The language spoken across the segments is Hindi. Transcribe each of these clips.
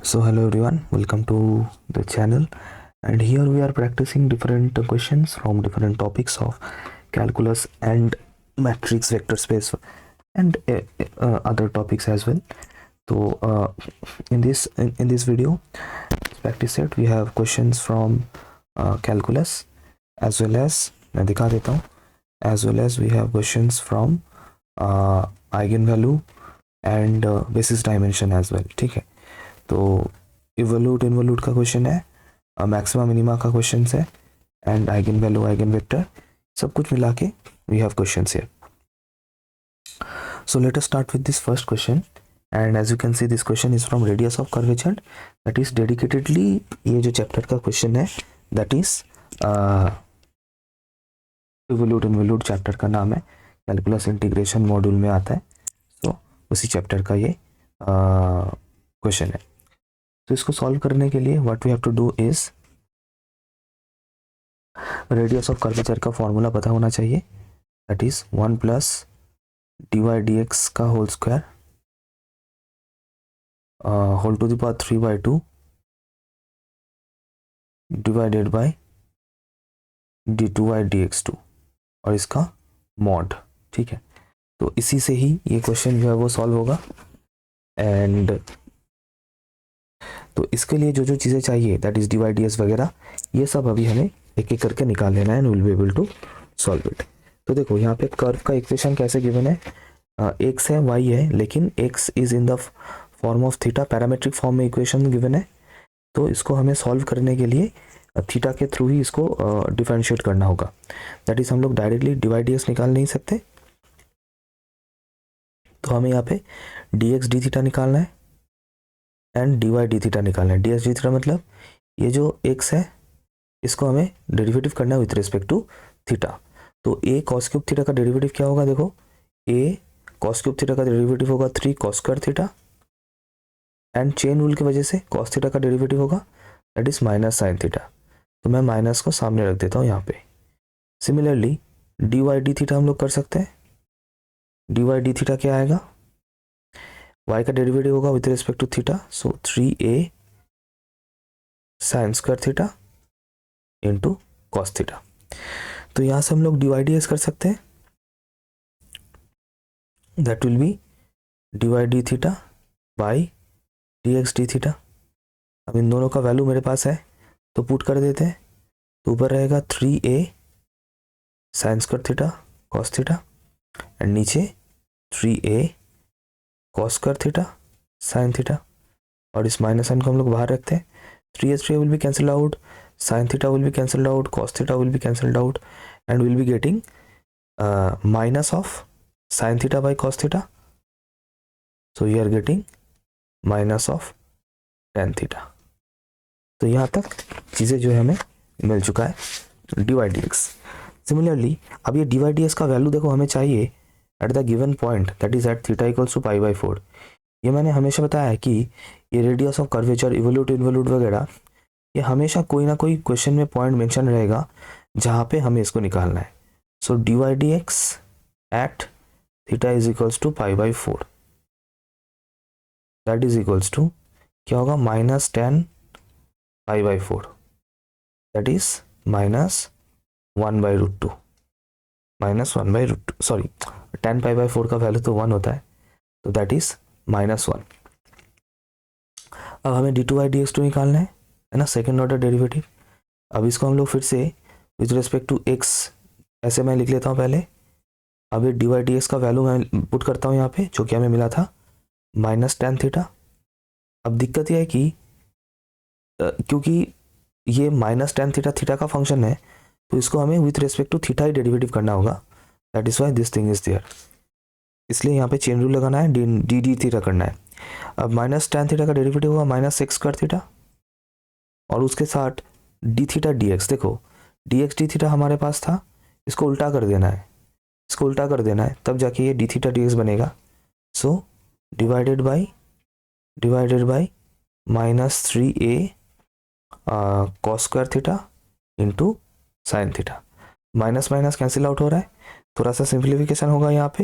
So hello everyone, welcome to the channel, and here we are practicing different questions from different topics of calculus and matrix vector space and other topics as well. So in this video, as practice set, we have questions from calculus as well as मैं दिखा देता हूँ, as well as we have questions from eigenvalue and basis dimension as well. ठीक है, तो इवोल्यूट इनवोल्यूट का क्वेश्चन है, मैक्सिमा मिनिमा का क्वेश्चन है, and eigen value eigen vector सब कुछ मिला के we have questions here. So let us start with this first question, and as you can see this question is from radius of curvature. That is dedicatedly ये जो चैप्टर का क्वेश्चन है that is evolute involute chapter का नाम है, कैलकुलस इंटीग्रेशन मॉड्यूल में आता है. सो उसी चैप्टर का ये क्वेश्चन है. तो इसको सॉल्व करने के लिए what we have to do is radius of curvature का फॉर्मूला पता होना चाहिए. That is 1 plus dy dx का whole square whole to the power 3/2 divided by d2y dx2 और इसका मॉड. ठीक है, तो इसी से ही ये क्वेश्चन जो है वो सॉल्व होगा. एंड तो इसके लिए जो जो चीज़ें चाहिए दैट इज dy ds वगैरह ये सब अभी हमें एक एक करके निकाल लेना है, and will be able to solve it. तो देखो यहाँ पे कर्व का इक्वेशन कैसे गिवन है, x है y है, लेकिन x is in the form of theta, parametric form में इक्वेशन गिवन है. तो इसको हमें सॉल्व करने के लिए थीटा के थ्रू ही इसको डिफरेंशिएट करना होगा. दैट इज हम लोग डायरेक्टली dy ds निकाल नहीं सकते, तो हमें यहाँ पे dx d थीटा निकालना है एंड dy d थीटा निकालना है. dx d थीटा मतलब ये जो x है इसको हमें डेरिवेटिव करना है विथ रिस्पेक्ट टू थीटा. तो a cos क्यूब थीटा का डेरिवेटिव क्या होगा, देखो a cos क्यूब थीटा का डेरिवेटिव होगा 3 cos square theta, and chain rule की वजह से cos थीटा का डेरिवेटिव होगा that is minus sine theta. तो मैं माइनस को सामने रख देता हूँ यहाँ पे. सिमिलरली dy d थीटा हम लोग कर सकते हैं. dy d थीटा क्या आएगा, y का डेरिवेटिव होगा with respect to theta, so 3a sine square theta into cos theta. तो यहाँ से हम लोग dy ds कर सकते हैं. That will be dy d theta by dx d theta. अब इन दोनों का वैल्यू मेरे पास है तो पुट कर देते हैं. तो ऊपर रहेगा 3a sine square theta cos theta, and नीचे 3a cos square theta sine theta, और इस माइनस साइन को हम लोग बाहर रखते हैं. 3a will be cancel out, sin theta will be cancelled out, cos theta will be cancelled out, and we'll be getting minus of sin theta by cos theta. So we are getting minus of tan theta. तो यहाँ तक चीज़ें जो है हमें मिल चुका है dy dx. सिमिलरली अब ये dy ds का वैल्यू देखो हमें चाहिए at the given point that is at theta equals to π/4. ये मैंने हमेशा बताया है कि ये radius of curvature evolute involute वगैरह ये हमेशा कोई ना कोई क्वेश्चन में पॉइंट मेंशन रहेगा जहाँ पे हमें इसको निकालना है. So dy dx at theta is equals to π/4 that is equals to क्या होगा, minus tan π/4 that is minus 1/√2 minus 1/√2 sorry tan π/4 का वैल्यू तो 1 होता है, तो दैट इज -1. अब हमें d2y dx2 निकालना है ना, सेकेंड ऑर्डर डेरिवेटिव. अब इसको हम लोग फिर से विथ रिस्पेक्ट टू x ऐसे मैं लिख लेता हूँ पहले. अब ये dy dx का वैल्यू मैं पुट करता हूँ यहाँ पे जो कि हमें मिला था माइनस tan थीटा. अब दिक्कत यह है कि क्योंकि ये माइनस tan थीटा थीटा का फंक्शन है तो इसको हमें विथ रिस्पेक्ट टू थीटा ही डेरिवेटिव करना होगा. That is why this thing is there. इसलिए यहाँ पे चेन रूल लगाना है, डी डी थीटा करना है. अब माइनस tan थीटा का डेरिवेटिव होगा माइनस सेक्स स्क्वायर थीटा, और उसके साथ डी थीटा डी एक्स. देखो डी एक्स डी थीटा हमारे पास था, इसको उल्टा कर देना है, इसको उल्टा कर देना है तब जाके ये डी थीटा डी एक्स बनेगा. So divided by minus 3a cos square theta into sine theta. Minus minus cancel out हो रहा है, थोड़ा सा सिंप्लीफिकेशन होगा यहाँ पे,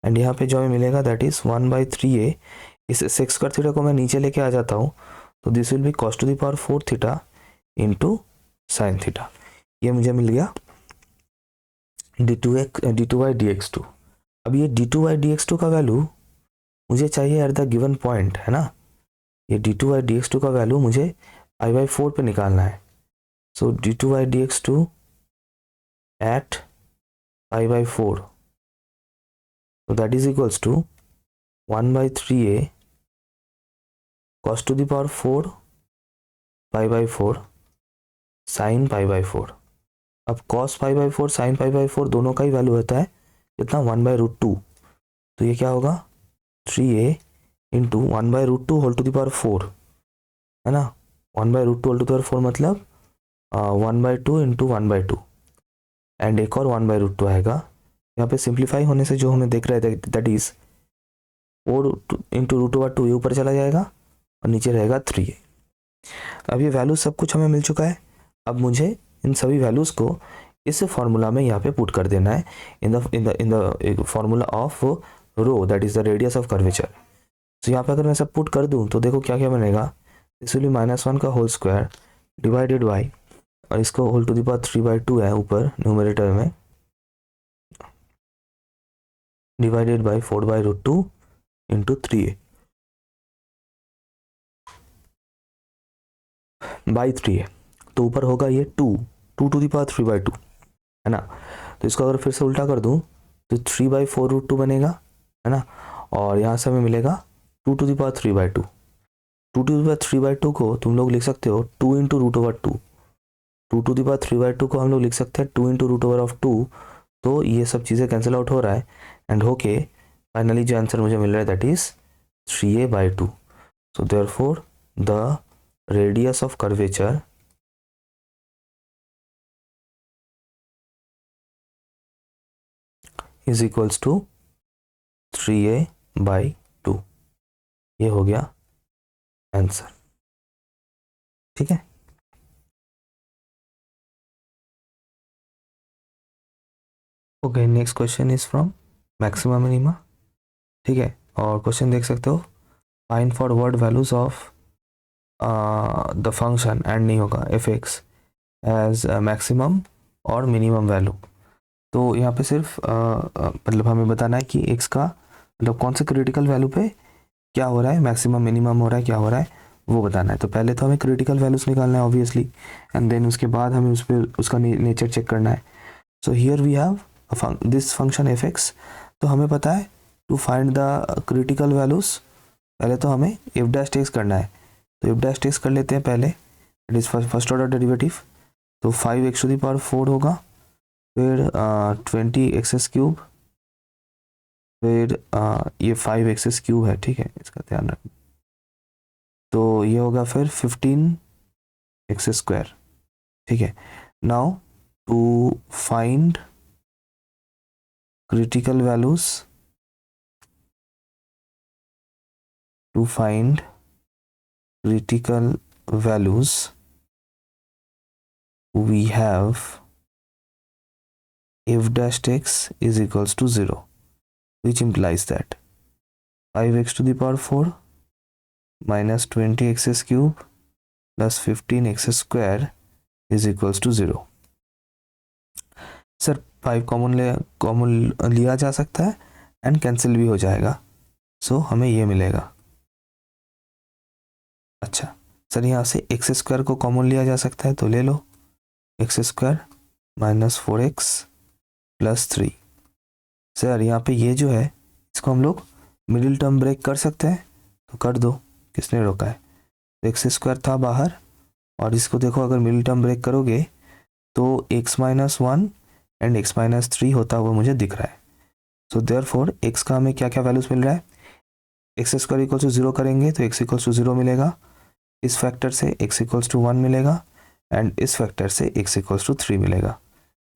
एंड यहाँ पे जो हमें मिलेगा दैट इज 1/3a. इस सेक्स स्क्वायर थीटा को मैं नीचे लेके आ जाता हूँ तो this will be cos to the power 4 theta into sine theta. ये मुझे मिल गया d2y dx2। अब ये d2y dx2 का वैल्यू मुझे चाहिए एट द गिवन पॉइंट, है ना। ये d2y dx2 का वैल्यू मुझे π/4 पे निकालना है। So d2y dx2 at π/4, so that is equals to 1/3a cos to the power 4 π/4 sin π/4। अब cos π/4 sin π/4 दोनों का ही वैल्यू होता है कितना, 1/√2। तो ये क्या होगा 3a into 1/√2 whole to the power 4, है ना। 1/√2 होल टू द पावर 4 मतलब 1/2 इंटू 1/2 एंड एक और 1/√2 आएगा। यहाँ पे सिंप्लीफाई होने से जो हमें देख रहे थे दैट इज 4 इंटू √2 ये ऊपर चला जाएगा और नीचे रहेगा 3a। अब ये वैल्यू सब कुछ हमें मिल चुका है। अब मुझे इन सभी वैल्यूज़ को इस फॉर्मूला में यहाँ पे पुट कर देना है in the formula of rho that is the radius of curvature. तो यहाँ पे अगर मैं सब पुट कर दूँ तो देखो क्या क्या बनेगा, दिस विल बी -1 का होल स्क्वायर डिवाइडेड बाई, और इसको होल टू द पावर 3/2 है ऊपर न्यूमरेटर में, divided by 4/√2 into 3a by 3a। तो ऊपर होगा ये 2 टू द पावर 3/2, है ना। तो इसको अगर फिर से उल्टा कर दूं तो 3/4√2 बनेगा, है ना। और यहाँ से हमें मिलेगा 2 to the power 3/2। 2 to the power 3/2 को तुम लोग लिख सकते हो 2 इंटू √2। 2 टू द पावर 3/2 को हम लोग लिख सकते हैं 2 इंटू √2। तो ये सब चीज़ें कैंसिल आउट हो रहा है एंड होके फाइनली जो आंसर मुझे मिल रहा है that is 3a/2। So therefore the radius of curvature is equals to 3a/2। ये हो गया आंसर, ठीक है। Okay, next question is from maxima minima, ठीक है। और क्वेश्चन देख सकते हो, find forward values of the function and नहीं होगा f(x) एज मैक्सिमम और मिनिमम वैल्यू। तो यहाँ पे सिर्फ मतलब हमें बताना है कि x का मतलब कौन से क्रिटिकल वैल्यू पे क्या हो रहा है, मैक्सिमम मिनिमम हो रहा है, क्या हो रहा है वो बताना है। तो पहले तो हमें क्रिटिकल वैल्यूज निकालना है ऑब्वियसली, एंड देन उसके बाद हमें उस पर उसका नेचर चेक करना है। So here we have this function f(x). तो हमें पता है to find the critical values पहले तो हमें f'(x) करना है। तो f'(x) कर लेते हैं पहले, it is first order derivative. तो 5x टू द पावर 4 होगा, फिर 20x3, फिर ये 5x3 है, ठीक है, इसका ध्यान रखना। तो ये होगा फिर 15x², ठीक है। Now to find critical values, to find critical values we have f'(x) is equals to 0, which implies that 5x to the power 4 minus 20x³ plus 15x² is equals to 0। Sir 5 common लिया जा सकता है एंड कैंसिल भी हो जाएगा, सो हमें ये मिलेगा। अच्छा सर, यहाँ से x² को कॉमन लिया जा सकता है, तो ले लो x² minus 4x plus 3। Sir यहाँ पे ये जो है इसको हम लोग मिडिल टर्म ब्रेक कर सकते हैं, तो कर दो, किसने रोका है। तो x² था बाहर, और इसको देखो अगर मिडिल टर्म ब्रेक करोगे तो x-1 एंड x-3 होता हुआ मुझे दिख रहा है। सो देयरफॉर x का हमें क्या क्या वैल्यूज मिल रहा है, x² इक्वल टू 0 करेंगे तो x इक्वल टू 0 मिलेगा, इस फैक्टर से x इक्वल्स टू 1 मिलेगा, एंड इस फैक्टर से x इक्वल्स टू 3 मिलेगा।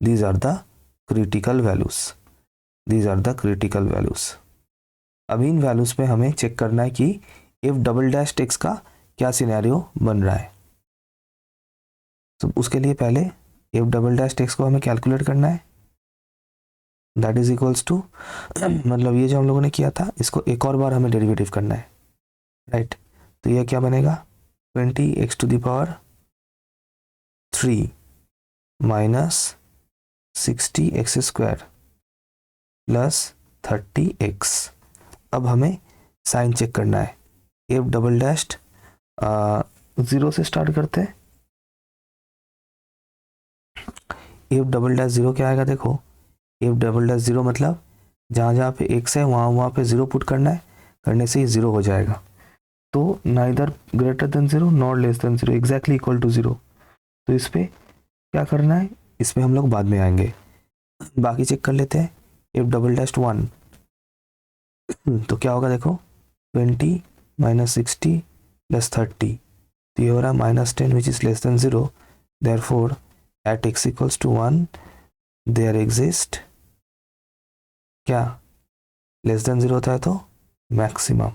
These are the critical values, these are the critical values. अब इन वैल्यूज पे हमें चेक करना है कि f'(x) का क्या सिनेरियो बन रहा है। तो उसके लिए पहले f'(x) को हमें कैलकुलेट करना है, दैट इज इक्वल्स टू मतलब ये जो हम लोगों ने किया था इसको एक और बार हमें डेरिवेटिव करना है, राइट। तो यह क्या बनेगा 20x⁻³ minus 60x² plus 30x। अब हमें साइन चेक करना है। एफ डबल डैश्ड 0 से स्टार्ट करते हैं। एफ डबल डैश 0 क्या आएगा, देखो एफ डबल डैश 0 मतलब जहाँ जहाँ पे x है वहाँ पे 0 पुट करना है, करने से ही 0 हो जाएगा। तो neither greater than 0 not less than 0 exactly equal to 0। तो इस पर क्या करना है, इसमें हम लोग बाद में आएंगे। बाकी चेक कर लेते हैं। एफ डबल डैश 1 तो क्या होगा, देखो 20 माइनस 60 प्लस 30, तो ये हो रहा है -10 which is less than 0। Therefore at x equals to 1 there exist क्या, लेस देन 0 होता है तो मैक्सिमम।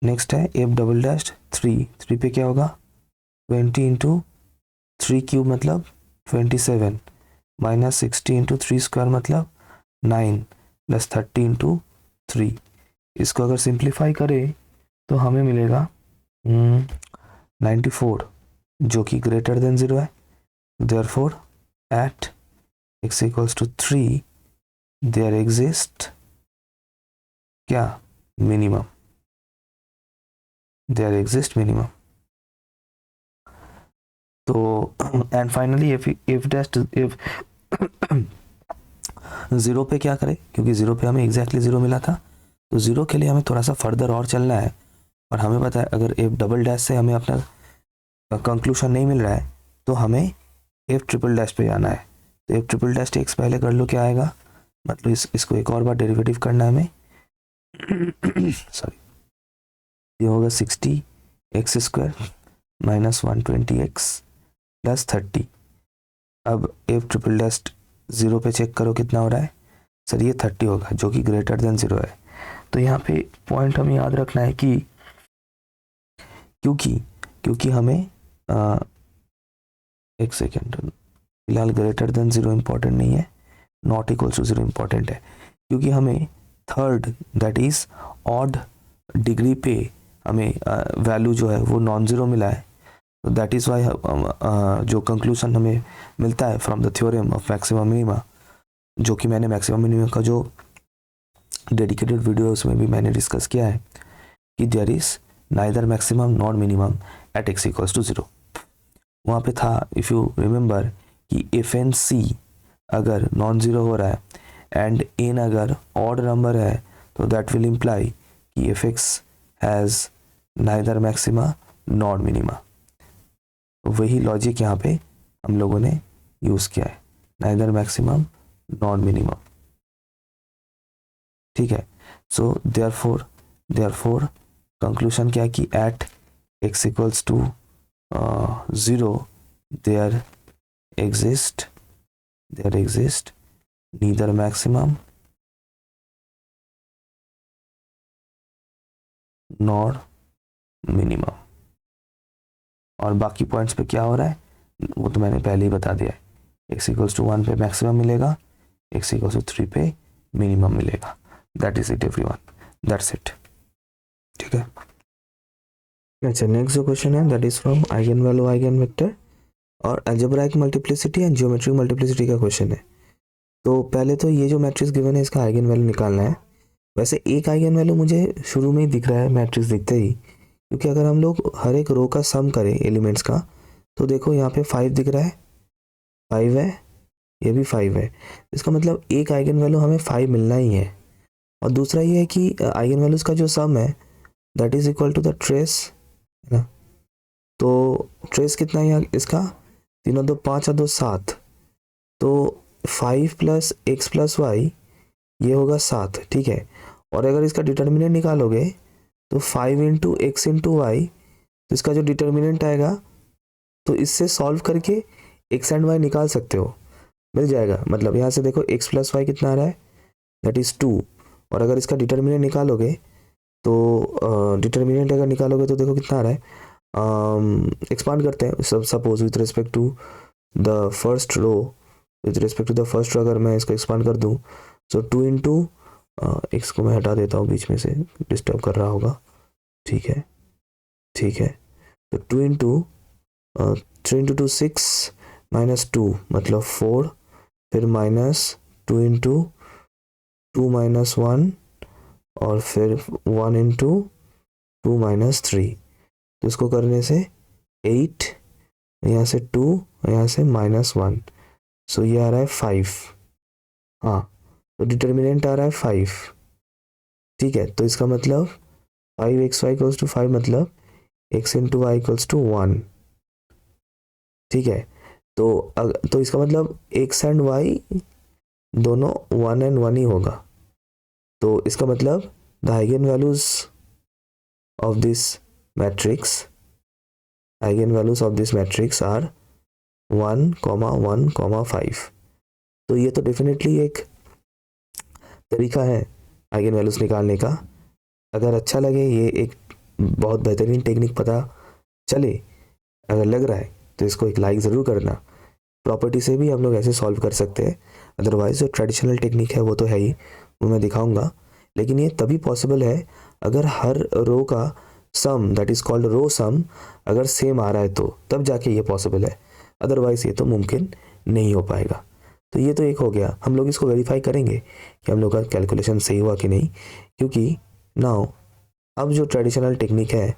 नेक्स्ट है एफ डबल डैश 3 पे क्या होगा, 20 इंटू 3³ मतलब 27 माइनस 60 इंटू 3² मतलब 9 प्लस 30 इंटू 3। इसको अगर सिंप्लीफाई करें तो हमें मिलेगा 94 जो कि ग्रेटर देन 0 है। Therefore at x equals to 3 there exist क्या, मिनिमम, देयर एग्जिस्ट मिनिमम। तो and finally if dash if 0 पे क्या करें, क्योंकि 0 पे हमें एग्जैक्टली 0 मिला था, तो 0 के लिए हमें थोड़ा सा फर्दर और चलना है। और हमें पता है अगर एफ डबल डैश से हमें अपना कंक्लूशन नहीं मिल रहा है तो हमें एफ ट्रिपल डैश पे जाना है। तो एफ ट्रिपल डैश एक्स पहले कर लो, क्या आएगा, मतलब इसको एक और बार डेरिवेटिव करना है हमें सॉरी, ये होगा 60x² माइनस 120x प्लस 30। अब एफ ट्रिपल डैश 0 पे चेक करो कितना हो रहा है, सर ये 30 होगा जो कि ग्रेटर देन 0 है। तो यहाँ पे पॉइंट हमें याद रखना है कि क्योंकि हमें एक सेकेंड, फिलहाल ग्रेटर देन 0 इंपॉर्टेंट नहीं है, नॉट इक्वल टू 0 इंपॉर्टेंट है, क्योंकि हमें third that is odd degree पे हमें वैल्यू जो है वो नॉन ज़ीरो मिला है। तो दैट इज़ वाई जो कंक्लूजन हमें मिलता है from the theorem of maximum minima, जो कि मैंने मैक्सिमम मिनिमा का जो डेडिकेटेड वीडियो है उसमें भी मैंने डिस्कस किया है कि there is neither maximum not minimum at x equals to 0। वहाँ पे था, इफ़ यू रिमेंबर, कि एफ एन सी अगर नॉन ज़ीरो हो रहा है एंड एन अगर ऑड नंबर है तो दैट विल इम्प्लाई कि f x has neither maxima not minima. वही लॉजिक यहाँ पे हम लोगों ने यूज़ किया है, नाइदर मैक्सिमम नॉट मिनिमम, ठीक है। सो देयरफॉर कंक्लूशन क्या है कि at x equals to 0 there exist neither maximum not minimum. और बाकी पॉइंट्स पे क्या हो रहा है वो तो मैंने पहले ही बता दिया है। एक्स इक्वल्स टू 1 पे मैक्सिमम मिलेगा, एक्स इक्वल्स टू 3 पे मिनिमम मिलेगा। That is it everyone, that's it, ठीक है। अच्छा, नेक्स्ट जो क्वेश्चन है that is from eigen value eigen vector और algebraic multiplicity and geometric multiplicity का क्वेश्चन है। तो पहले तो ये जो मैट्रिक्स गिवन है इसका आइगन वैल्यू निकालना है। वैसे एक आइगन वैल्यू मुझे शुरू में ही दिख रहा है मैट्रिक्स दिखते ही, क्योंकि अगर हम लोग हर एक रो का सम करें एलिमेंट्स का तो देखो यहाँ पे 5 दिख रहा है, 5 है, ये भी 5 है। इसका मतलब एक आइगन वैल्यू हमें 5 मिलना ही है। और दूसरा ये है कि आइगन वैल्यूज का जो सम है that is equal to the trace, है ना। तो ट्रेस कितना है यहाँ इसका, 3 और 2 5 और 2 7, तो 5 प्लस एक्स प्लस वाई ये होगा 7, ठीक है। और अगर इसका डिटर्मिनेंट निकालोगे तो 5 इंटू एक्स इंटू वाई, तो इसका जो डिटर्मिनेंट आएगा तो इससे सॉल्व करके एक्स एंड वाई निकाल सकते हो, मिल जाएगा। मतलब यहाँ से देखो एक्स प्लस वाई कितना आ रहा है, दैट इज़ 2। और अगर इसका डिटर्मिनेंट निकालोगे तो डिटर्मिनेंट अगर निकालोगे तो देखो कितना आ रहा है, एक्सपांड करते हैं suppose with respect to the first row, अगर मैं इसको एक्सपांड कर दूँ सो 2 इंटू एक्स को मैं हटा देता हूँ बीच में से, डिस्टर्ब कर रहा होगा, ठीक है। ठीक है, तो 2 इंटू 3 इंटू 2 6 माइनस 2 मतलब 4, फिर माइनस 2 इंटू 2 माइनस 1 और फिर 1 इंटू 2 माइनस 3। तो इसको करने से 8, यहाँ से 2, यहाँ से -1, सो ये आ रहा है 5। हाँ, तो डिटर्मिनेंट आ रहा है 5। ठीक है, तो इसका मतलब 5xy इक्वल्स टू 5 मतलब x into y equals to 1। ठीक है, तो इसका मतलब x एंड y दोनों 1 एंड 1 ही होगा। तो इसका मतलब the eigen values of this matrix are 1, 1, 5। तो ये तो डेफिनेटली एक तरीका है आइगन वैल्यूज निकालने का। अगर अच्छा लगे, ये एक बहुत बेहतरीन टेक्निक पता चले, अगर लग रहा है तो इसको एक लाइक ज़रूर करना। प्रॉपर्टी से भी हम लोग ऐसे सॉल्व कर सकते हैं। अदरवाइज जो ट्रेडिशनल टेक्निक है वो तो है ही, वो मैं दिखाऊंगा, लेकिन ये तभी पॉसिबल है अगर हर रो का सम, दैट इज़ कॉल्ड रो सम, अगर सेम आ रहा है तो तब जाके ये पॉसिबल है, अदरवाइज ये तो मुमकिन नहीं हो पाएगा। तो ये तो एक हो गया। हम लोग इसको वेरीफाई करेंगे कि हम लोग का कैलकुलेशन सही हुआ कि नहीं, क्योंकि नाउ अब जो ट्रेडिशनल टेक्निक है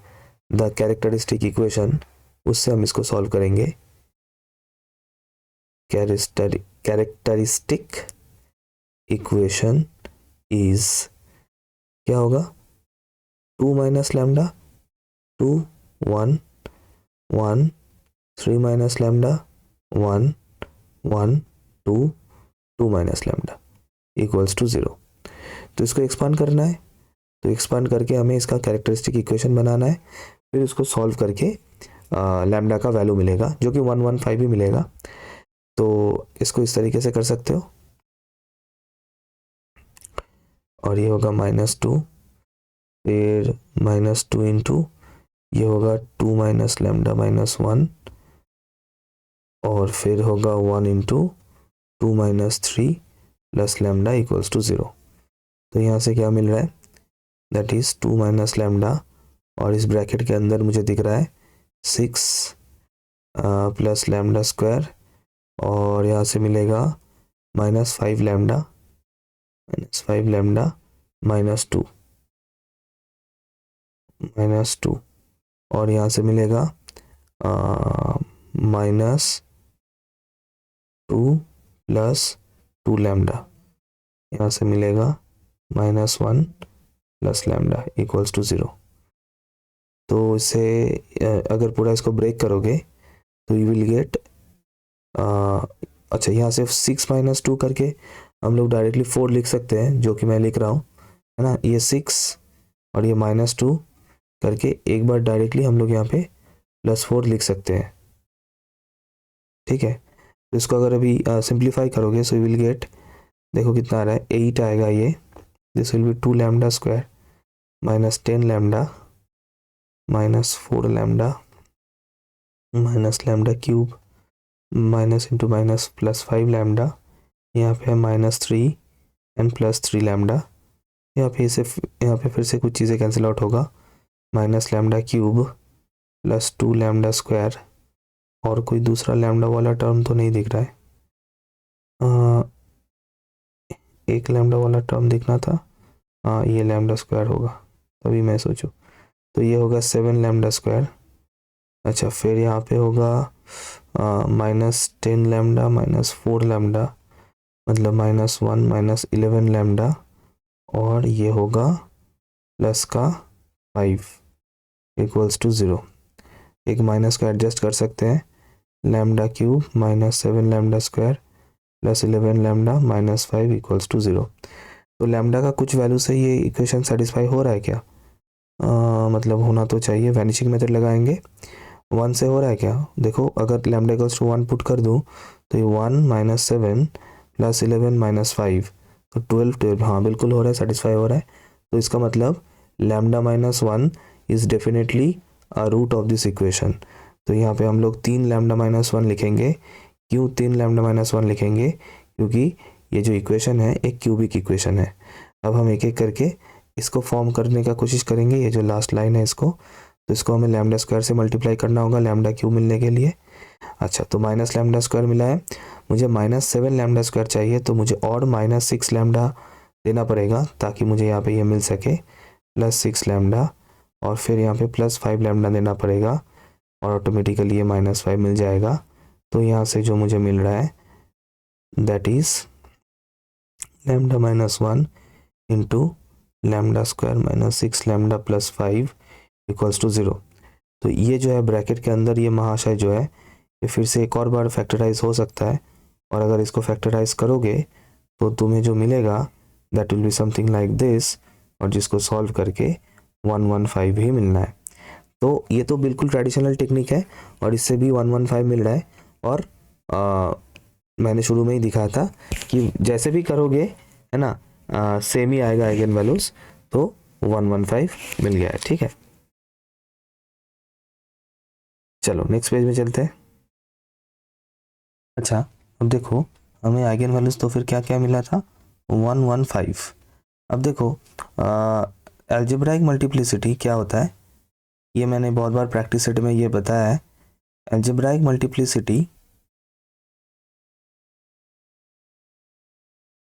द कैरेक्टरिस्टिक इक्वेशन, उससे हम इसको सॉल्व करेंगे। कैरेक्टरिस्टिक इक्वेशन इज क्या होगा, 2 minus lambda 2 1 1 3 minus lambda 1 1 2 2 minus lambda equals to 0। तो इसको एक्सपांड करना है, तो एक्सपांड करके हमें इसका कैरेक्टरिस्टिक इक्वेशन बनाना है, फिर इसको सॉल्व करके लैम्डा का वैल्यू मिलेगा जो कि 115 भी मिलेगा। तो इसको इस तरीके से कर सकते हो, और ये होगा -2, फिर -2 इंटू ये होगा 2 माइनस लैम्डा -1, और फिर होगा 1 into 2 minus 3 plus lambda equals to 0। तो यहाँ से क्या मिल रहा है, दैट इज 2 माइनस लैम्डा, और इस ब्रैकेट के अंदर मुझे दिख रहा है 6 प्लस लैम्डा स्क्वायर, और यहाँ से मिलेगा -5 लैम्डा -2 और यहाँ से मिलेगा -2 प्लस 2 लैम्डा, यहाँ से मिलेगा -1 प्लस लैम्डा इक्वल्स टू 0। तो इसे अगर पूरा इसको ब्रेक करोगे तो यू विल गेट, अच्छा यहाँ से 6 - 2 करके हम लोग डायरेक्टली 4 लिख सकते हैं, जो कि मैं लिख रहा हूँ, है ना। ये 6 और ये -2 करके एक बार डायरेक्टली हम लोग यहाँ पे +4 लिख सकते हैं। ठीक है, तो इसको अगर अभी सिंप्लीफाई करोगे सो यू विल गेट, देखो कितना आ रहा है, 8 आएगा ये, this will B 2 lambda square -10 lambda -4 lambda lambda cube minus into minus +5 lambda, यहाँ पे है -3 एंड +3 लैम्डा, यहाँ पे फिर से कुछ चीज़ें कैंसिल आउट होगा, minus lambda cube +2 lambda square, और कोई दूसरा लैम्डा वाला टर्म तो नहीं दिख रहा है, एक लैम्डा वाला टर्म दिखना था, हाँ ये लैम्डा स्क्वायर होगा, तभी मैं सोचूं, तो ये होगा 7 लैम्डा स्क्वायर। अच्छा, फिर यहाँ पे होगा -10 लैम्डा -4 लैम्डा मतलब -1 -11 लैम्डा, और ये होगा प्लस का 5 इक्वल्स टू 0। एक माइनस को एडजस्ट कर सकते हैं, lambda cube -7 lambda square +11 lambda -5 equals to 0। तो लैम्डा का कुछ वैल्यू से ये इक्वेशन सेटिस्फाई हो रहा है क्या, मतलब होना तो चाहिए। वैनिशिंग मेथड लगाएंगे, 1 से हो रहा है क्या, देखो अगर लैम्डा इक्वल्स टू 1 पुट कर दूँ तो ये 1 - 7 +11 - 5 तो 12, हाँ बिल्कुल हो रहा है, सेटिस्फाई हो रहा है। तो इसका मतलब lambda -1 is definitely a root of this equation. तो यहाँ पे हम लोग 3 लैम्डा -1 लिखेंगे। क्यों 3 लैम्डा -1 लिखेंगे, क्योंकि ये जो इक्वेशन है एक क्यूबिक इक्वेशन है। अब हम एक एक करके इसको फॉर्म करने का कोशिश करेंगे, ये जो लास्ट लाइन है इसको तो इसको हमें लैम्डा स्क्वायर से मल्टीप्लाई करना होगा लैम्डा क्यूब मिलने के लिए। अच्छा, तो माइनस लैम्डा स्क्वायर मिला है, मुझे -7 लैम्डा स्क्वायर चाहिए, तो मुझे और -6 लैम्डा देना पड़ेगा ताकि मुझे यहाँ पे ये मिल सके +6 लैम्डा, और फिर यहाँ पे +5 लैम्डा देना पड़ेगा और ऑटोमेटिकली ये -5 मिल जाएगा। तो यहाँ से जो मुझे मिल रहा है that is lambda -1 into lambda square -6 lambda +5 equals to 0। तो ये जो है ब्रैकेट के अंदर ये महाशय जो है ये फिर से एक और बार फैक्टराइज हो सकता है, और अगर इसको फैक्टराइज करोगे तो तुम्हें जो मिलेगा that will be something like this, और जिसको सॉल्व करके 115 ही मिलना है। तो ये तो बिल्कुल ट्रेडिशनल टेक्निक है और इससे भी 115 मिल रहा है। और मैंने शुरू में ही दिखाया था कि जैसे भी करोगे है ना सेम ही आएगा आइगन वैल्यूज। तो 115 मिल गया है, ठीक है। चलो नेक्स्ट पेज में चलते हैं। अच्छा, अब देखो हमें आइगन वैल्यूज तो फिर क्या क्या मिला था 115। अब देखो अलजेब्राइक मल्टीप्लिसिटी क्या होता है, ये मैंने बहुत बार प्रैक्टिस सेट में ये बताया है। Algebraic multiplicity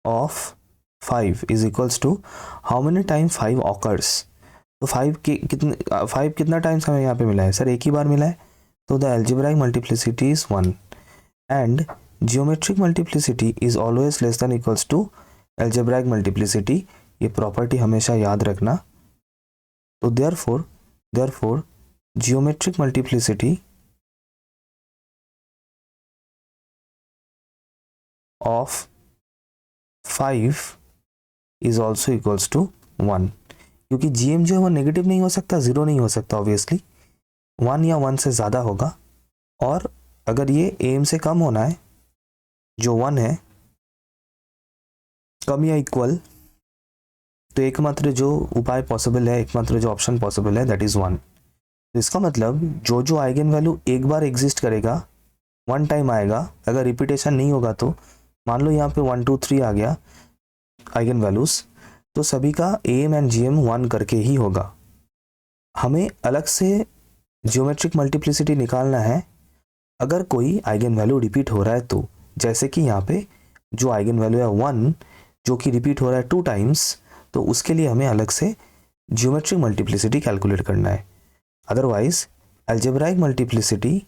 of 5 is equals to how many time 5 occurs. तो 5 कितना टाइम्स हमें यहाँ पे मिला है सर, एक ही बार मिला है। तो the algebraic multiplicity is 1 and geometric multiplicity is always less than equals to algebraic multiplicity. ये प्रॉपर्टी हमेशा याद रखना। तो therefore geometric multiplicity of 5 is also equals to 1, क्योंकि जीएम जो है वो नेगेटिव नहीं हो सकता, जीरो नहीं हो सकता, ऑब्वियसली 1 या 1 से ज़्यादा होगा। और अगर ये एम से कम होना है जो 1 है, कम या इक्वल, तो एकमात्र जो उपाय पॉसिबल है, एकमात्र जो ऑप्शन पॉसिबल है दैट इज 1। तो इसका मतलब जो जो आइगन वैल्यू एक बार एग्जिस्ट करेगा, 1 टाइम आएगा, अगर रिपीटेशन नहीं होगा तो मान लो यहाँ पे 1 2 3 आ गया आइगन वैल्यूज, तो सभी का एम एंड जीएम 1 करके ही होगा। हमें अलग से जियोमेट्रिक मल्टीप्लिसिटी निकालना है अगर कोई आइगन वैल्यू रिपीट हो रहा है तो, जैसे कि यहाँ पे जो आइगन वैल्यू है 1 जो कि रिपीट हो रहा है 2 टाइम्स, तो उसके लिए हमें अलग से जियोमेट्रिक मल्टीप्लिसिटी कैलकुलेट करना है। Otherwise algebraic multiplicity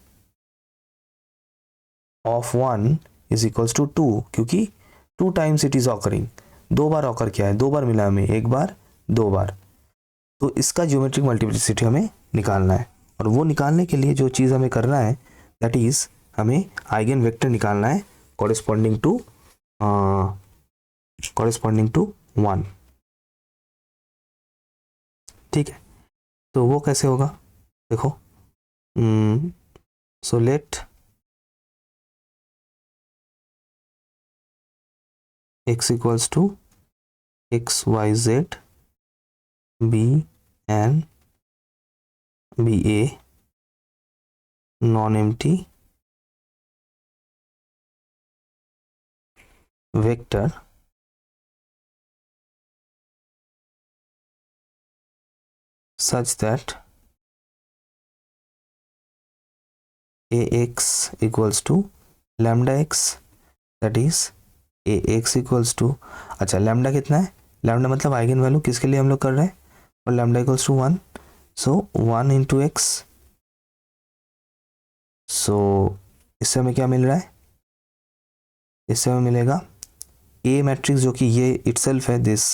of 1 is equals to 2, क्योंकि 2 टाइम्स इट इज ऑकरिंग, 2 बार ऑकर किया है, 2 बार मिला हमें, 1 बार 2 बार। तो इसका जियोमेट्रिक मल्टीप्लिसिटी हमें निकालना है, और वो निकालने के लिए जो चीज़ हमें करना है दैट इज हमें आइगन वेक्टर निकालना है कॉरेस्पॉन्डिंग टू 1, ठीक है। तो वो कैसे होगा देखो, so let x equals to x y z be an be a non empty vector such that ax equals to lambda x, that is ax equals to, अच्छा लैम्डा कितना है, लैम्डा मतलब आइगन वैल्यू किसके लिए हम लोग कर रहे हैं, और lambda equals to 1, so 1 into x. So इससे हमें क्या मिल रहा है, इससे हमें मिलेगा ए मैट्रिक्स जो कि ये इटसेल्फ है दिस,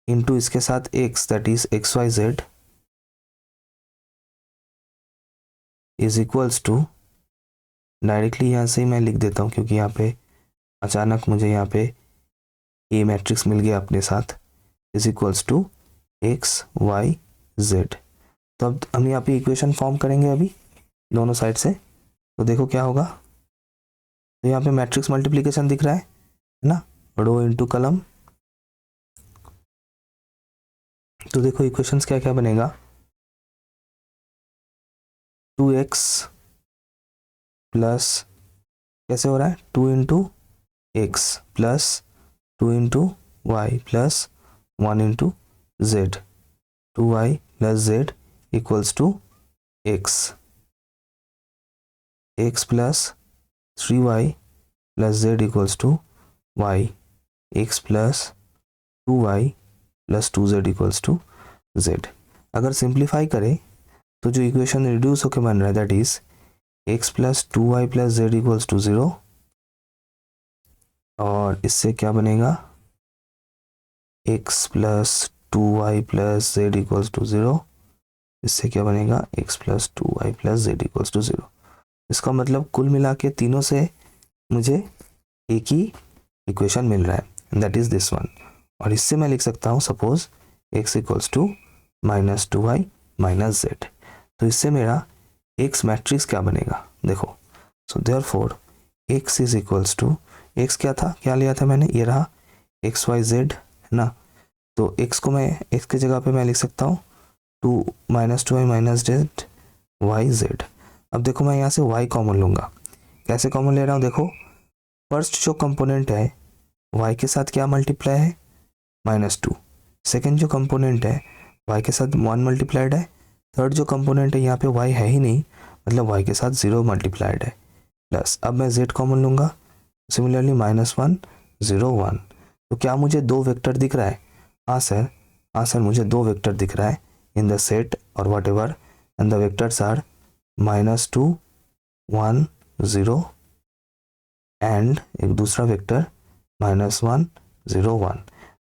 इंटू इसके साथ x that is x y z is equals to, directly यहाँ से ही मैं लिख देता हूँ क्योंकि यहाँ पे अचानक मुझे यहाँ पे ए मैट्रिक्स मिल गया अपने साथ, is equals to x y z. तो अब हम यहाँ पे इक्वेशन फॉर्म करेंगे अभी दोनों साइड से। तो देखो क्या होगा, तो यहाँ पे मैट्रिक्स मल्टीप्लिकेशन दिख रहा है ना, रो इंटू कलम। तो देखो इक्वेशंस क्या क्या बनेगा, 2x प्लस कैसे हो रहा है 2 into x plus 2 into y plus 1 into z, 2y plus z equals to x plus 3y plus z equals to y, x plus 2y plus 2z equals to z. अगर सिंप्लीफाई करें तो जो इक्वेशन रिड्यूस होकर बन रहा है that is x plus 2y plus z equals to 0, और इससे क्या बनेगा, x plus 2y plus z equals to 0, इससे क्या बनेगा, x plus 2y plus z equals to 0। इसका मतलब कुल मिला के तीनों से मुझे एक ही इक्वेशन मिल रहा है, दैट इज दिस वन। और इससे मैं लिख सकता हूँ suppose x equals to minus 2y minus Z. तो इससे मेरा x मैट्रिक्स क्या बनेगा, देखो, so therefore x is equals to, x क्या था, क्या लिया था मैंने, ये रहा एक्स वाई जेड है ना। तो x को मैं x की जगह पे मैं लिख सकता हूँ 2 minus 2y minus Z Y Z. अब देखो मैं यहाँ से y कॉमन लूँगा, कैसे कॉमन ले रहा हूँ, देखो फर्स्ट जो कंपोनेंट है y के साथ क्या मल्टीप्लाई है, -2। सेकेंड जो कंपोनेंट है y के साथ 1 मल्टीप्लाइड है। थर्ड जो कंपोनेंट है यहाँ पे y है ही नहीं, मतलब y के साथ 0 मल्टीप्लाइड है। प्लस अब मैं z कॉमन लूँगा, सिमिलरली -1 0 1। तो क्या मुझे दो वेक्टर दिख रहा है, हाँ सर मुझे दो वेक्टर दिख रहा है इन द सेट और whatever, and the vectors are -2 1 0 and एक दूसरा वेक्टर -1 0 1।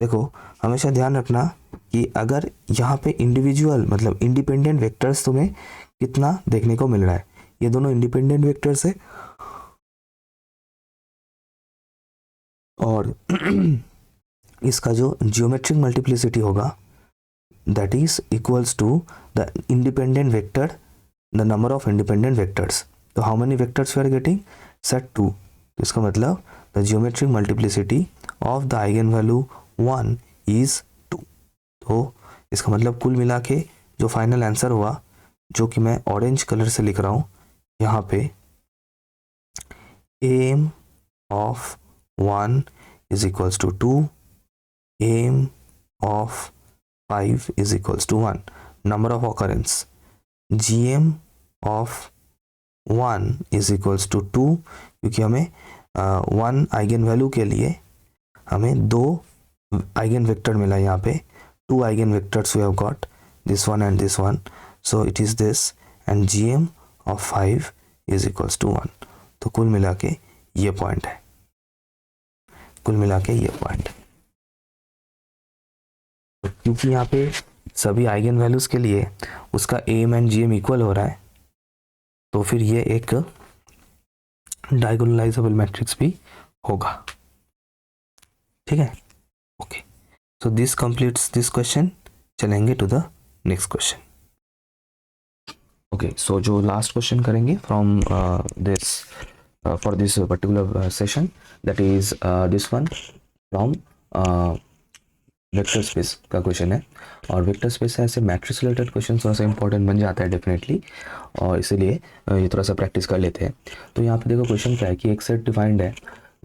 देखो हमेशा ध्यान रखना कि अगर यहाँ पे इंडिविजुअल मतलब इंडिपेंडेंट वेक्टर्स तुम्हें कितना देखने को मिल रहा है, ये दोनों इंडिपेंडेंट वेक्टर्स है और इसका जो जियोमेट्रिक मल्टीप्लिसिटी होगा that is equals to the independent vector, the number of independent vectors. तो how many vectors we are getting, set 2। तो इसका मतलब the geometric multiplicity of the eigen value 1 is 2। तो इसका मतलब कुल मिला के जो फाइनल आंसर हुआ, जो कि मैं ऑरेंज कलर से लिख रहा हूँ यहाँ पे, M of 1 is equals to 2, M of 5 is equals to 1, number of occurrence gm of 1 is equals to 2, क्योंकि हमें 1 आइगन वैल्यू के लिए हमें दो आइगन वेक्टर मिला यहाँ पे, 2 eigenvectors we have got, this one and this one, so it is this, and gm of 5 is equals to 1। तो कुल मिला के ये पॉइंट है, कुल मिला के ये पॉइंट है। क्योंकि यहाँ पे सभी आइगन वैल्यूज के लिए उसका एम एंड जीएम इक्वल हो रहा है, तो फिर ये एक डायगोनलाइजेबल मैट्रिक्स भी होगा, ठीक है। Okay, so this completes this question. चलेंगे to the next question. Okay, so जो लास्ट क्वेश्चन करेंगे from this for this particular session, that is this one from vector space का क्वेश्चन है। और वेक्टर स्पेस से ऐसे मैट्रिक्स रिलेटेड क्वेश्चन थोड़ा सा इंपॉर्टेंट बन जाता है डेफिनेटली, और इसीलिए ये थोड़ा सा प्रैक्टिस कर लेते हैं। तो यहाँ पे देखो क्वेश्चन क्या है कि एक सेट डिफाइंड है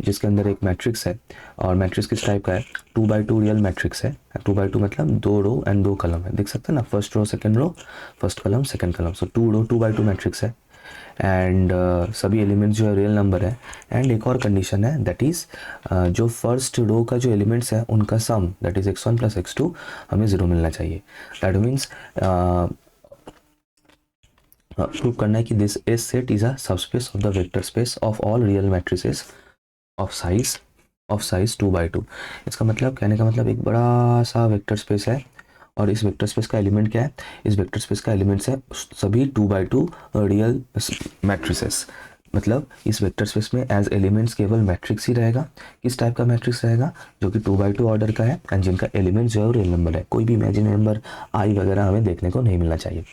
जिसके अंदर एक मैट्रिक्स है, और मैट्रिक्स किस टाइप का है, 2x2 रियल मैट्रिक्स है। 2x2 मतलब 2 रो एंड 2 कलम है, देख सकते हैं ना, first row second row, first column second column, so 2 row 2x2 matrix है। एंड सभी एलिमेंट्स जो है रियल नंबर है। एंड एक और कंडीशन है दैट इज़ जो फर्स्ट रो का जो एलिमेंट्स है उनका सम that is x1 plus x2 हमें 0 मिलना चाहिए। दैट मीन्स प्रूव करना है कि this S set is a subspace of the vector space of all real matrices of size 2x2। इसका मतलब, कहने का मतलब एक बड़ा सा वेक्टर स्पेस है, और इस वेक्टर स्पेस का एलिमेंट क्या है, इस वेक्टर स्पेस का एलिमेंट्स है सभी 2x2 रियल मैट्रिसेस। मतलब इस वेक्टर स्पेस में एज एलिमेंट्स केवल मैट्रिक्स ही रहेगा। किस टाइप का मैट्रिक्स रहेगा, जो कि 2x2 ऑर्डर का है, एंड जिनका एलिमेंट्स जो है रियल नंबर है, कोई भी इमेजिनरी नंबर आई वगैरह हमें देखने को नहीं मिलना चाहिए।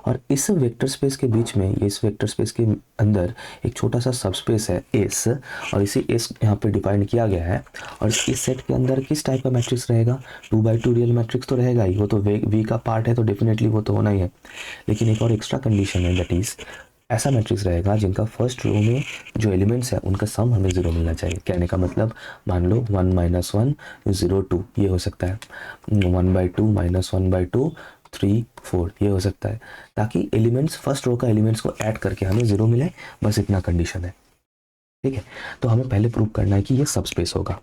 और इस वेक्टर स्पेस के बीच में, इस वेक्टर स्पेस के अंदर एक छोटा सा सबस्पेस है एस, और इसी एस यहाँ पे डिफाइन किया गया है। और इस सेट के अंदर किस टाइप का मैट्रिक्स रहेगा, 2x2 रियल मैट्रिक्स तो रहेगा ही, वो तो वी का पार्ट है तो डेफिनेटली वो तो होना ही है। लेकिन एक और एक्स्ट्रा कंडीशन है दैट इज ऐसा मैट्रिक्स रहेगा जिनका फर्स्ट रो में जो एलिमेंट्स है उनका सम हमें 0 मिलना चाहिए। कहने का मतलब मान लो 1 - 1 0 2, ये हो सकता है 1/2 - 1/2 3 4 ये हो सकता है, ताकि एलिमेंट्स फर्स्ट रो का एलिमेंट्स को ऐड करके हमें 0 मिले, बस इतना कंडीशन है। ठीक है, तो हमें पहले प्रूव करना है कि ये सब स्पेस होगा।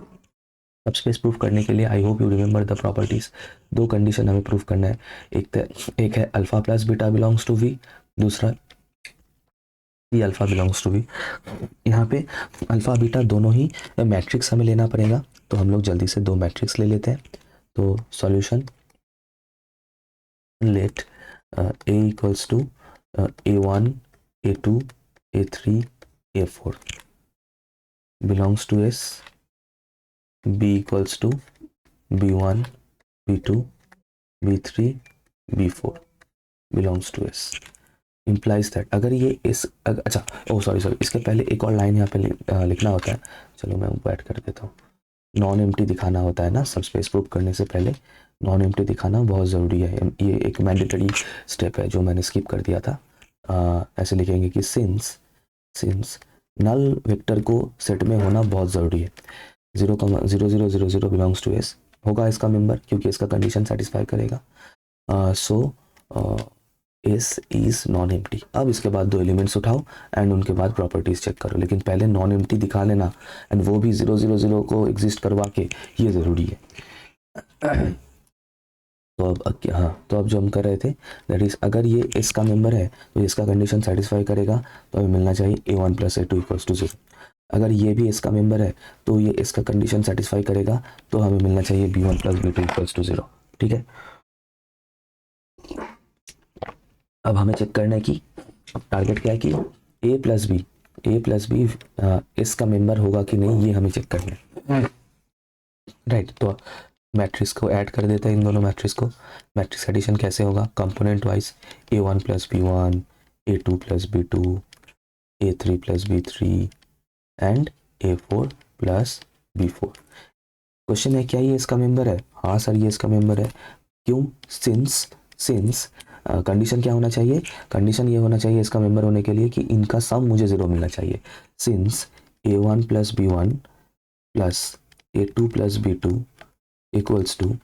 सब स्पेस प्रूव करने के लिए I hope you remember the properties. दो कंडीशन हमें प्रूव करना है, एक है alpha plus beta belongs to V, दूसरा C alpha belongs to V. यहाँ पे अल्फा बीटा दोनों ही मैट्रिक्स हमें लेना पड़ेगा, तो हम लोग जल्दी से दो मैट्रिक्स ले लेते हैं। तो solution let A equals to A1 A2 A3 A4 belongs to S, B equals to B1 B2 B3 B4 belongs to S implies that अगर ये इस अच्छा ओ सॉरी इसके पहले एक और लाइन यहाँ पे लिखना होता है, चलो मैं उनको ऐड कर देता हूँ। नॉन एम्प्टी दिखाना होता है ना, सब स्पेस प्रूफ करने से पहले नॉन एम्प्टी दिखाना बहुत ज़रूरी है, ये एक मैंडेटरी स्टेप है जो मैंने स्किप कर दिया था। ऐसे लिखेंगे कि सिंस नल वेक्टर को सेट में होना बहुत ज़रूरी है, 0,0000 बिलोंग्स टू एस होगा इसका मेंबर, क्योंकि इसका कंडीशन सेटिस्फाई करेगा। सो एस इज नॉन एम्प्टी। अब इसके बाद दो एलिमेंट्स उठाओ एंड उनके बाद प्रॉपर्टीज चेक करो, लेकिन पहले नॉन एम्प्टी दिखा लेना एंड वो भी 0,00 को एग्जिस्ट करवा के, ये ज़रूरी है। तो अब जो हम कर रहे थे दैट इज, अगर ये इसका मेंबर है तो इसका कंडीशन सेटिस्फाई करेगा, तो हमें मिलना चाहिए A1 + A2 = 0। अगर ये भी इसका मेंबर है तो ये इसका कंडीशन सेटिस्फाई करेगा, तो हमें मिलना चाहिए B1 + B2 = 0। ठीक है, अब हमें चेक करना है कि टारगेट क्या है कि A + B इसका मेंबर होगा कि नहीं, ये हमें चेक करना है। राइट, तो मैट्रिक्स को ऐड कर देते हैं, इन दोनों मैट्रिक्स को। मैट्रिक्स एडिशन कैसे होगा, component wise, A1 + B1 A2 + B2 A3 + B3 and A4 + B4। Question है क्या ये इसका मेंबर है? हाँ सर ये इसका मेंबर है। क्यों? सिंस कंडीशन क्या होना चाहिए, कंडीशन ये होना चाहिए इसका मेंबर होने के लिए कि इनका सम मुझे 0 मिलना चाहिए। Since A1 + B1 + A2 + B2 equals to,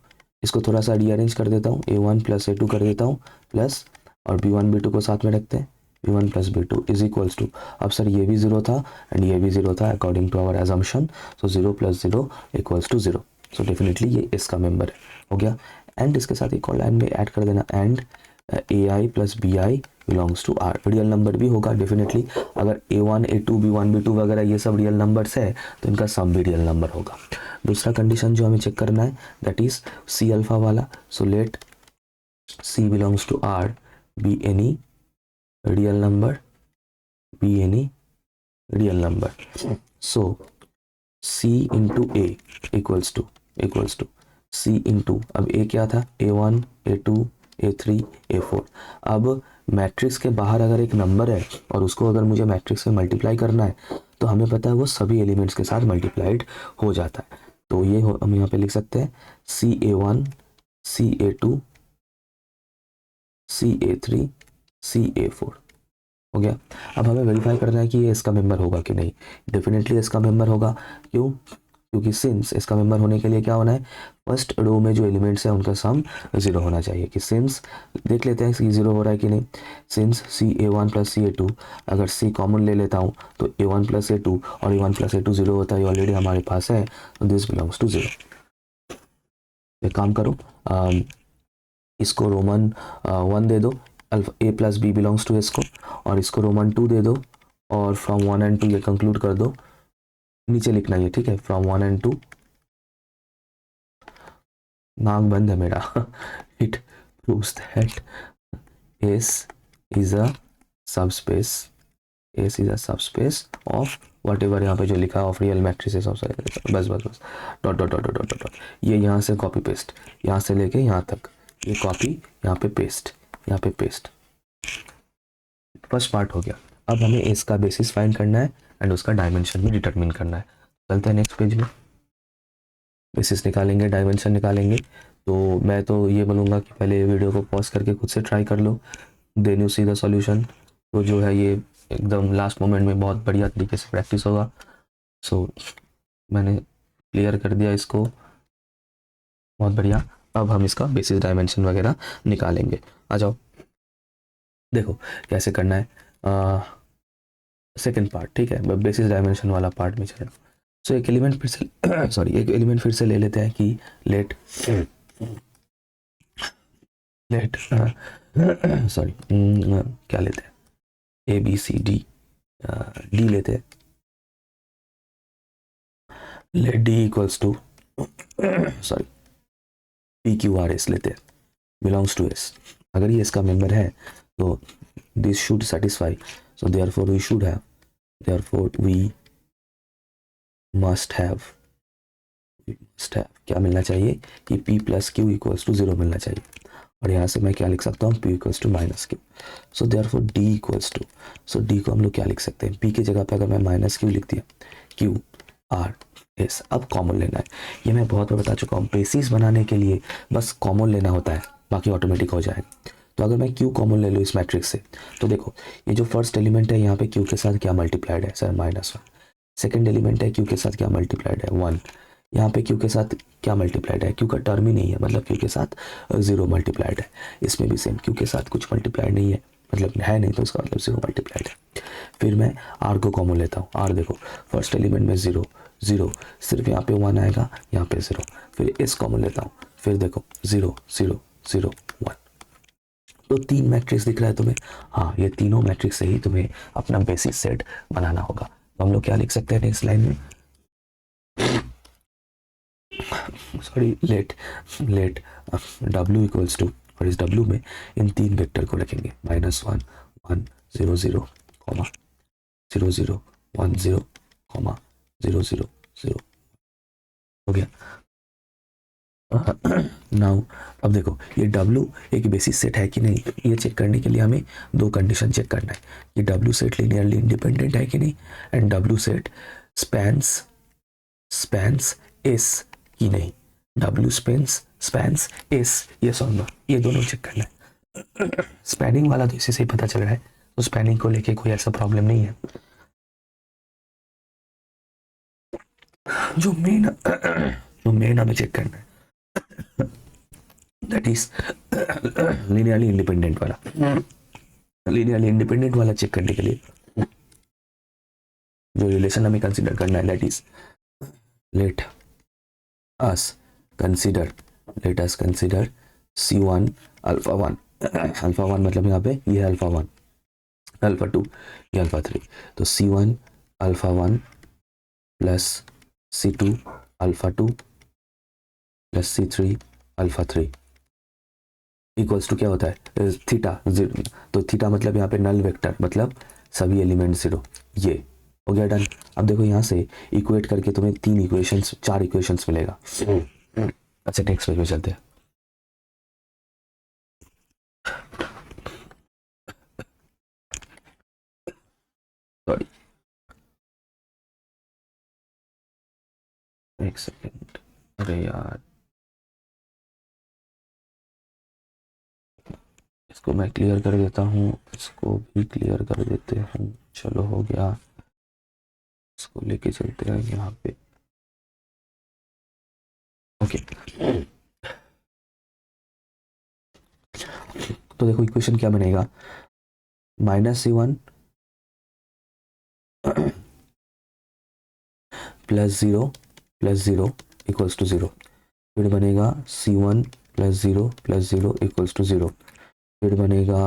इसको थोड़ा सा रीअरेंज कर देता हूँ, A1 + A2 कर देता हूँ प्लस, और B1 B2 को साथ में रखते हैं, B1 + B2 is equals to, अब सर ये भी 0 था एंड ये भी 0 था according to our assumption, so 0 + 0 = 0। So definitely ये इसका मेंबर है, हो गया। एंड इसके साथ एक और लाइन में ऐड कर देना, and AI + BI belongs to R। Real number भी होगा डेफिनेटली, अगर A1 A2 B1 B2 वगैरह ये सब रियल नंबर्स है तो इनका सम भी रियल नंबर होगा। दूसरा कंडीशन जो हमें चेक करना है दैट इज C अल्फा वाला। So let C belongs to R be any real number, so C × A equals to C × अब A क्या था, A1 A2 A3 A4। अब मैट्रिक्स के बाहर अगर एक नंबर है और उसको अगर मुझे मैट्रिक्स में मल्टीप्लाई करना है, तो हमें पता है वो सभी एलिमेंट्स के साथ मल्टीप्लाइड हो जाता है। तो ये हम यहाँ पे लिख सकते हैं CA1 CA2 CA3 CA4, हो गया। अब हमें वेरीफाई करना है कि ये इसका मेंबर होगा कि नहीं। डेफिनेटली इसका मेंबर होगा, क्यों? क्योंकि सिंस इसका मेंबर होने के लिए क्या होना है, फर्स्ट रो में जो एलिमेंट्स हैं उनका सम 0 होना चाहिए। कि सिंस देख लेते हैं कि 0 हो रहा है कि नहीं। सिंस CA1 + CA2, अगर C कॉमन ले लेता हूँ तो A1 + A2 और A1 + A2 0 होता है, ऑलरेडी हमारे पास है, तो दिस बिलोंग्स टू 0। एक काम करो, इसको रोमन 1 दे दो, alpha A + B belongs to इसको, और इसको रोमन 2 दे दो, और फ्रॉम 1 and 2 ये कंक्लूड कर दो, नीचे लिखना है ठीक है, फ्रॉम 1 and 2, नाक बंद है मेरा। It proves that S is a subspace of whatever यहाँ पे जो लिखा ऑफ रियल मैट्रिसेस ऑफ, बस dot dot dot dot dot dot, ये यहाँ से कॉपी पेस्ट, यहाँ से लेके यहाँ तक, ये कॉपी यहाँ पे पेस्ट, यहाँ पे पेस्ट। फर्स्ट पार्ट हो गया। अब हमें एस का बेसिस फाइंड करना है एंड उसका डायमेंशन भी डिटरमिन करना है। चलते हैं नेक्स्ट पेज में, बेसिस निकालेंगे, डायमेंशन निकालेंगे। तो मैं तो ये बोलूँगा कि पहले वीडियो को पॉज करके खुद से ट्राई कर लो, then you see the solution. तो जो है ये एकदम लास्ट मोमेंट में बहुत बढ़िया तरीके से प्रैक्टिस होगा। सो मैंने क्लियर कर दिया इसको, बहुत बढ़िया। अब हम इसका बेसिस डायमेंशन वगैरह निकालेंगे। आ जाओ, देखो कैसे करना है। सेकंड पार्ट, ठीक है, बेसिस डायमेंशन वाला पार्ट में चले। सो एक एलिमेंट फिर से सॉरी एक एलिमेंट फिर से ले लेते हैं कि लेट लेट सॉरी क्या लेते हैं, A B C D, D लेते हैं। Let D equals to sorry P Q R S लेते हैं, बिलोंग्स टू एस। अगर ये इसका मेंबर है तो this should satisfy, so therefore we should have, therefore we must have क्या मिलना चाहिए कि p plus Q equals to 0 मिलना चाहिए। और यहाँ से मैं क्या लिख सकता हूँ, p equals to minus Q. So therefore d equals to, so d को हम लोग क्या लिख सकते हैं, p की जगह पे अगर मैं माइनस क्यू लिख दिया, q r s। अब कॉमन लेना है, ये मैं बहुत बार बता चुका हूँ, बेसिस बनाने के लिए बस कॉमन लेना होता है, बाकी ऑटोमेटिक हो जाएगा। तो अगर मैं q कॉमन ले लूँ इस मैट्रिक्स से, तो देखो ये जो फर्स्ट एलिमेंट है यहाँ पे q के साथ क्या मल्टीप्लाइड है सर, -1। सेकेंड एलिमेंट है q के साथ क्या मल्टीप्लाइड है, 1। यहाँ पे q के साथ क्या मल्टीप्लाइड है, q का टर्म ही नहीं है, मतलब q के साथ 0 मल्टीप्लाइड है। इसमें भी सेम, q के साथ कुछ मल्टीप्लाइड नहीं है, मतलब है नहीं, तो उसका मतलब 0 मल्टीप्लाइड है। फिर मैं r को कॉमन लेता हूँ, r देखो फर्स्ट एलिमेंट में 0 0, सिर्फ यहाँ पे 1 आएगा, यहाँ पे 0। फिर s कॉमन लेता हूँ, फिर देखो 0 0 0 1। तो 3 मैट्रिक्स दिख रहा है तुम्हें, हाँ ये तीनों मैट्रिक्स से ही तुम्हें अपना बेसिस सेट बनाना होगा। तो हम लोग क्या लिख सकते हैं नेक्स्ट लाइन में, sorry let w equals to, और इस w में इन 3 वेक्टर को रखेंगे, -1 1 0 0 कॉमा 0 0 1 0 कॉमा 0 0 0 हो गया। नाउ अब देखो ये w एक बेसिस सेट है कि नहीं, ये चेक करने के लिए हमें 2 कंडीशन चेक करना है, कि w सेट लीनियरली इंडिपेंडेंट है कि नहीं, and w set spans s की नहीं। W स्पैन्स S, ये और ये दोनों चेक करना है। स्पैनिंग वाला तो इसी से ही पता चल रहा है, तो स्पैनिंग को लेके कोई ऐसा प्रॉब्लम नहीं है। जो मेन हमें चेक करना है दैट इज लीनियरली इंडिपेंडेंट वाला। लीनियरली इंडिपेंडेंट वाला चेक करने के लिए जो रिलेशन हमें कंसीडर करना है, that is let us consider C1 alpha 1 alpha 1 मतलब यहाँ पे ये अल्फा 1, अल्फा 2, ये अल्फा 3। तो C1 alpha 1 plus C2 alpha 2 plus C3 alpha 3 equals to क्या होता है, थीटा। तो थीटा मतलब यहाँ पे नल वेक्टर, मतलब सभी एलिमेंट 0। ये हो गया डन। अब देखो यहाँ से इक्वेट करके तुम्हें 4 इक्वेशंस मिलेगा। अच्छा नेक्स्ट पेज में चलते हैं। सॉरी एक सेकेंड, अरे यार इसको मैं क्लियर कर देता हूँ, इसको भी क्लियर कर देते हैं। चलो हो गया, इसको लेके चलते हैं यहाँ पे। ओके तो देखो इक्वेशन क्या बनेगा, -C1 plus zero equals to 0। फिर बनेगा C1 प्लस 0 इक्वल्स टू 0। फिर बनेगा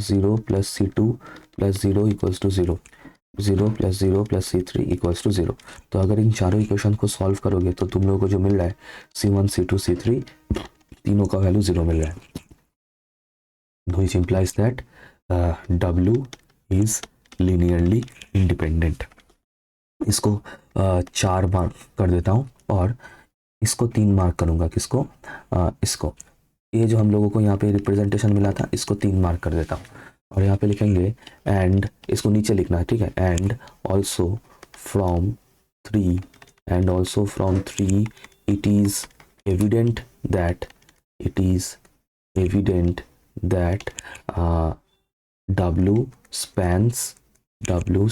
0 plus C2 plus 0 equals to 0। 0 plus C3 equals to 0। तो अगर इन चारों इक्वेशन को सॉल्व करोगे तो तुम लोगों को जो मिल रहा है C1 C2 C3 तीनों का वैल्यू 0 मिल रहा है। which implies that W is linearly independent। इसको 4 मार्क कर देता हूँ और इसको 3 मार्क करूँगा। किसको, इसको, ये जो हम लोगों को यहाँ पे रिप्रेजेंटेशन मिला था इसको 3 मार्क कर देता हूँ। और यहाँ पे लिखेंगे एंड, इसको नीचे लिखना है, ठीक है, and also from 3 it is evident that W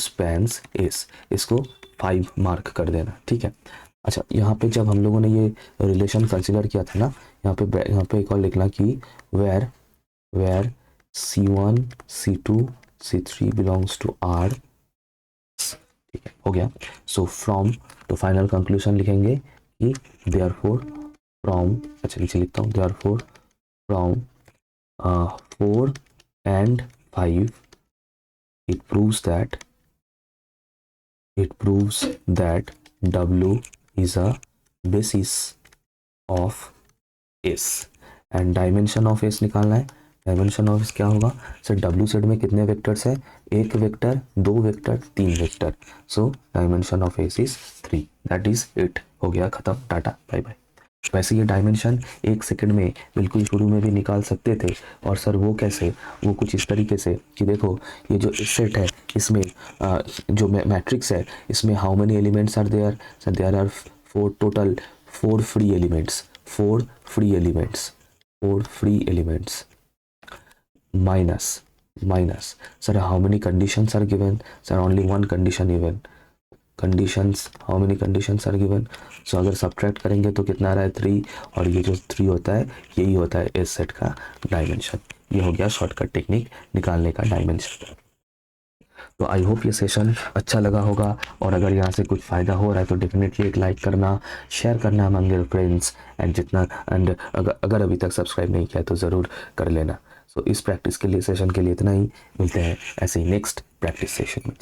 spans S। इसको 5 मार्क कर देना, ठीक है। अच्छा यहाँ पे जब हम लोगों ने ये रिलेशन कंसिडर किया था ना यहाँ पे एक और लिखना कि where C1 C2 C3 belongs to R। ठीक है, हो गया। सो फ्रॉम, तो फाइनल कंक्लूजन लिखेंगे कि देयरफॉर फ्रॉम, अच्छा नीचे लिखता हूँ, therefore from 4 and 5 it proves that W is a basis of S and dimension of S निकालना है। डायमेंशन ऑफ एस क्या होगा सर, डब्ल्यू सेट में कितने वेक्टर्स है, एक वेक्टर, दो वेक्टर, तीन vector, so dimension of S is 3, that is it. हो गया, खत्म, टाटा बाय बाय। वैसे ये डायमेंशन एक सेकंड में बिल्कुल शुरू में भी निकाल सकते थे, और सर वो कैसे, वो कुछ इस तरीके से कि देखो ये जो सेट है इसमें जो मैट्रिक्स है इसमें how many elements are there, sir there are 4 total, 4 free elements, 4 free elements, 4 free elements minus sir how many conditions are given, sir only one condition given, conditions, how many conditions are given, so अगर सब्ट्रैक्ट करेंगे तो कितना आ रहा है 3, और ये जो 3 होता है यही होता है इस सेट का डायमेंशन। ये हो गया शॉर्टकट टेक्निक निकालने का डायमेंशन। तो आई होप ये सेशन अच्छा लगा होगा, और अगर यहाँ से कुछ फ़ायदा हो रहा है तो डेफिनेटली एक लाइक करना, शेयर करना अमंग योर फ्रेंड्स, एंड अगर अभी तक सब्सक्राइब नहीं किया तो ज़रूर कर लेना। सो इस प्रैक्टिस के लिए, सेशन के लिए इतना ही, मिलते हैं ऐसे ही नेक्स्ट प्रैक्टिस सेशन में।